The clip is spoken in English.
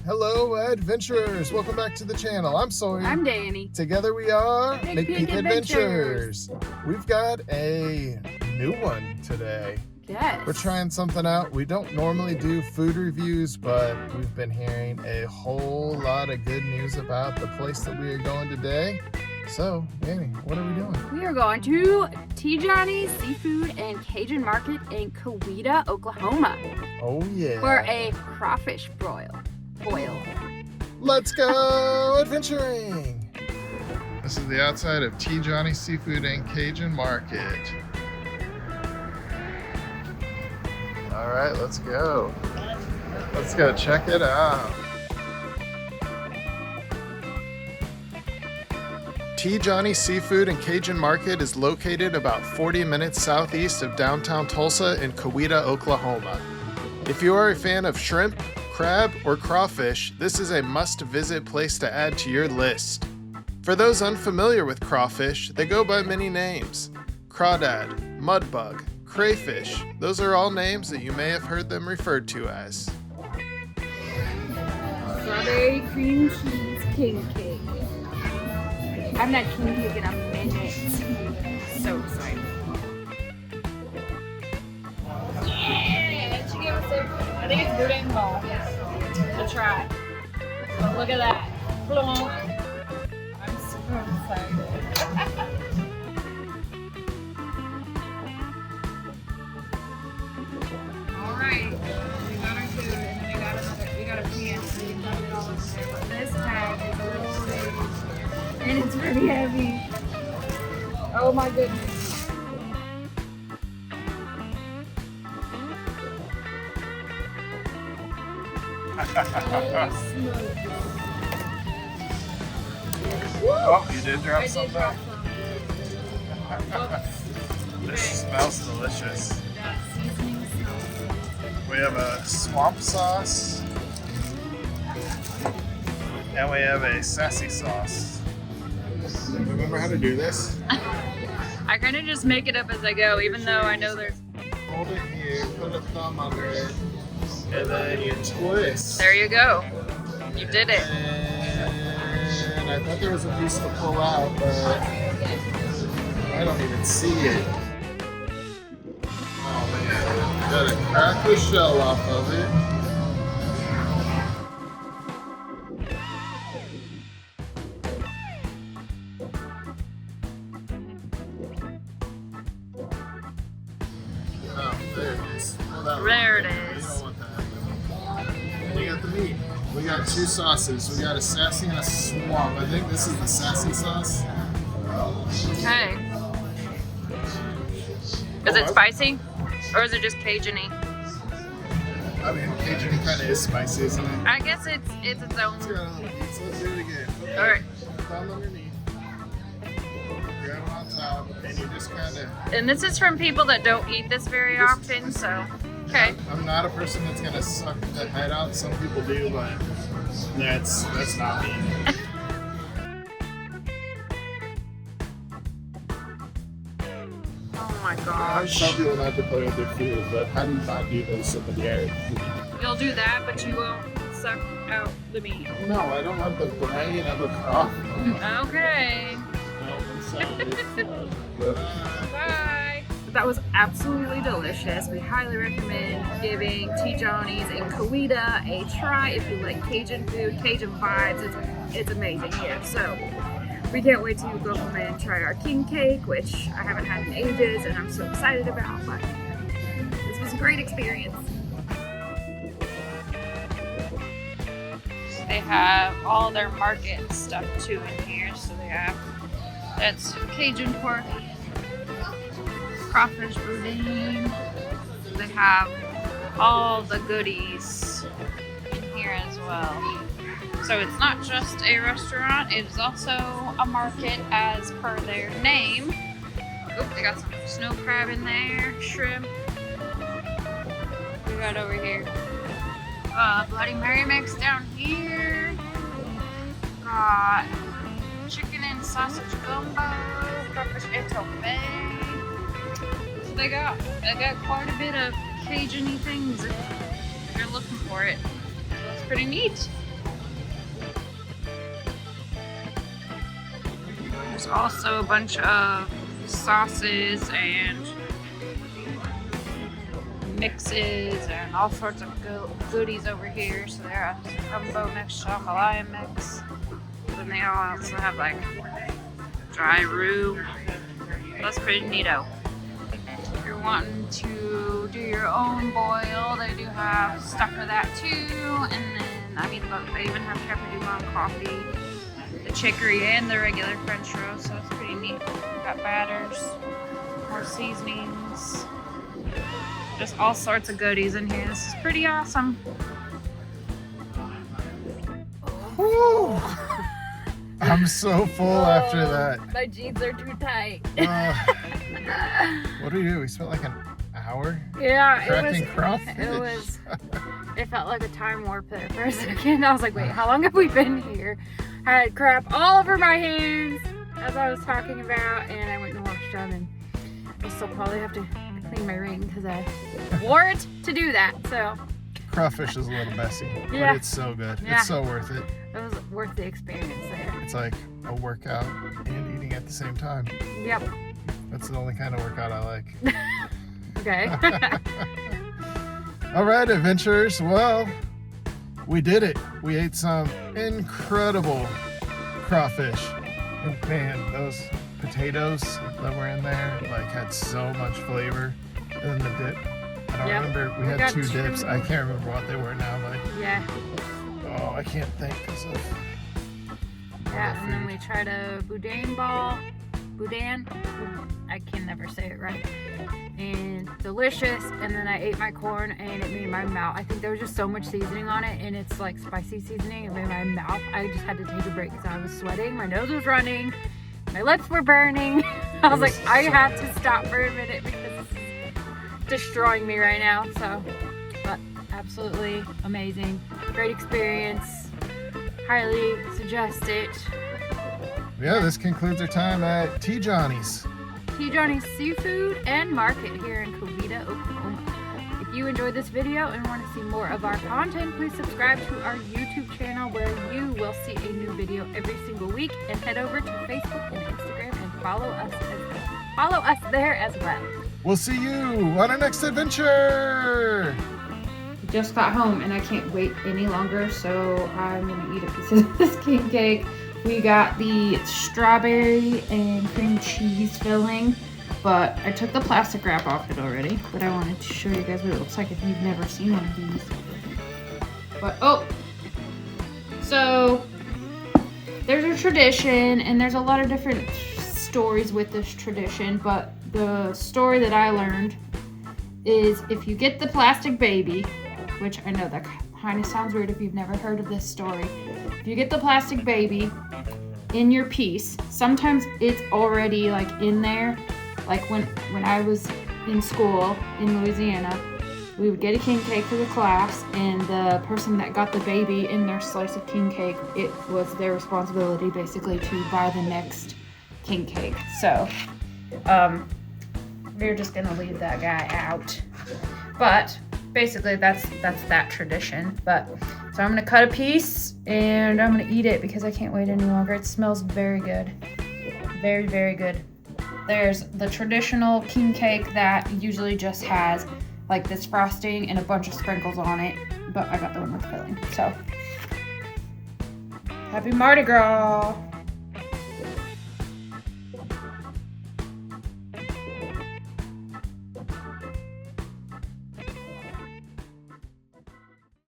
Hello, adventurers! Welcome back to the channel. I'm Sawyer. I'm Danny. Together we are McPeek Adventures. We've got a new one today. Yes. We're trying something out. We don't normally do food reviews, but we've been hearing a whole lot of good news about the place that we are going today. So, Danny, what are we doing? We are going to T. Johnny's Seafood and Cajun Market in Coweta, Oklahoma. Oh yeah. For a crawfish boil. Let's go adventuring! This is the outside of T. Johnny's Seafood and Cajun Market. All right, let's go. Let's go check it out. T. Johnny's Seafood and Cajun Market is located about 40 minutes southeast of downtown Tulsa in Coweta, Oklahoma. If you are a fan of shrimp, crab, or crawfish, this is a must-visit place to add to your list. For those unfamiliar with crawfish, they go by many names. Crawdad, mudbug, crayfish, those are all names that you may have heard them referred to as. Strawberry cream cheese king cake. I'm not king cake in a minute. So excited. Yeah, she gave us a, I think it's good and ball to try. But look at that. I'm super excited. Alright, we got our food and then we got a pan so we can put it all in there. But this bag is loaded and it's pretty heavy. Oh my goodness. Oh, you did drop some. Oops. This smells delicious. That seasoning smells. We have a swamp sauce, and we have a sassy sauce. Remember how to do this? I kind of just make it up as I go, even though I know there's... Hold it here, put a thumb under it, and then you twist. There you go. You did it. And I thought there was a piece to pull out, but I don't even see it. Oh man, gotta crack the shell off of it. Oh, there it is. There it You is. don't want that. And you got the meat. We got two sauces. We got a sassy and a swamp. I think this is the sassy sauce. Okay. Is it spicy? Or is it just Cajun-y? I mean, Cajun kind of is spicy, isn't it? I guess it's its own. It's got a little piece. Let's do it again. Okay. Alright. Thumb underneath. Grab it on top, and you just kind of... And this is from people that don't eat this very often, so... Okay. I'm not a person that's gonna suck the head out. Some people do, but that's not me. Oh my I gosh. tell people not to play with their food, but how do you not do this in the air? You'll do that, but you won't suck out the meat. No, I don't want the brain of a crawfish. Okay. No, I'm sorry. Bye. That was absolutely delicious. We highly recommend giving T. Johnny's in Coweta a try if you like Cajun food, Cajun vibes. It's amazing here. So we can't wait to go home and try our king cake, which I haven't had in ages and I'm so excited about. But this was a great experience. They have all their market stuff too in here. So they have, that's Cajun pork, crawfish boudin. They have all the goodies in here as well. So it's not just a restaurant, it is also a market as per their name. Oop, they got some snow crab in there, shrimp. What we got over here? Bloody Mary mix down here. Got chicken and sausage gumbo, crawfish etouffee. So they got quite a bit of Cajun-y things if you're looking for it. So it's pretty neat. there's also a bunch of sauces and mixes and all sorts of goodies over here. So there are gumbo mix, jambalaya mix. Then they also have like dry roux. That's pretty neato. If you're wanting to do your own boil, they do have stuff for that too. And then, I mean, look, they even have Cajun coffee, the chicory, and the regular French roast. So it's pretty neat. Got batters, more seasonings, just all sorts of goodies in here. This is pretty awesome. Woo! I'm so full after that. My jeans are too tight. What do we do? We spent like an hour Yeah, cracking crawfish. It felt like a time warp there for a second. I was like, wait, how long have we been here? I had crap all over my hands as I was talking about, and I went and washed them, and I still probably have to clean my ring because I wore it to do that. So Crawfish is a little messy, Yeah. but it's so good. Yeah. It's so worth it. it was worth the experience there. It's like a workout and eating at the same time. Yep. That's the only kind of workout I like. Okay. All right, adventurers. Well, we did it. We ate some incredible crawfish. And man, those potatoes that were in there like had so much flavor. And then the dip. I don't Yep. remember. We We had got two two. dips. I can't remember what they were now, but Yeah. oh, I can't think because of Yeah, and then we tried a boudin ball. Boudin? I can never say it right. And delicious. And then I ate my corn and it made my mouth. I think there was just so much seasoning on it, and it's like spicy seasoning. It made my mouth. I just had to take a break because I was sweating. My nose was running. My lips were burning. I was like, I have to stop for a minute because this is destroying me right now. So, but absolutely amazing. Great experience. Highly suggest it. Yeah, this concludes our time at T. Johnny's. T. Johnny's Seafood and Market here in Coweta, Oklahoma. If you enjoyed this video and want to see more of our content, please subscribe to our YouTube channel where you will see a new video every single week, and head over to Facebook and Instagram and follow us there as well. We'll see you on our next adventure. Just got home and I can't wait any longer, so I'm gonna eat a piece of this king cake. We got the strawberry and cream cheese filling, but I took the plastic wrap off it already. But I wanted to show you guys what it looks like if you've never seen one of these. But so there's a tradition, and there's a lot of different stories with this tradition, but the story that I learned is if you get the plastic baby, which I know that kind of sounds weird if you've never heard of this story. If you get the plastic baby in your piece, sometimes it's already like in there. Like when I was in school in Louisiana, we would get a king cake for the class, and the person that got the baby in their slice of king cake, it was their responsibility basically to buy the next king cake. So we're just gonna leave that guy out. But basically that's that tradition. But so I'm gonna cut a piece and I'm gonna eat it because I can't wait any longer. It smells very good. Very, very good. There's the traditional king cake that usually just has like this frosting and a bunch of sprinkles on it, but I got the one with filling. So happy Mardi Gras!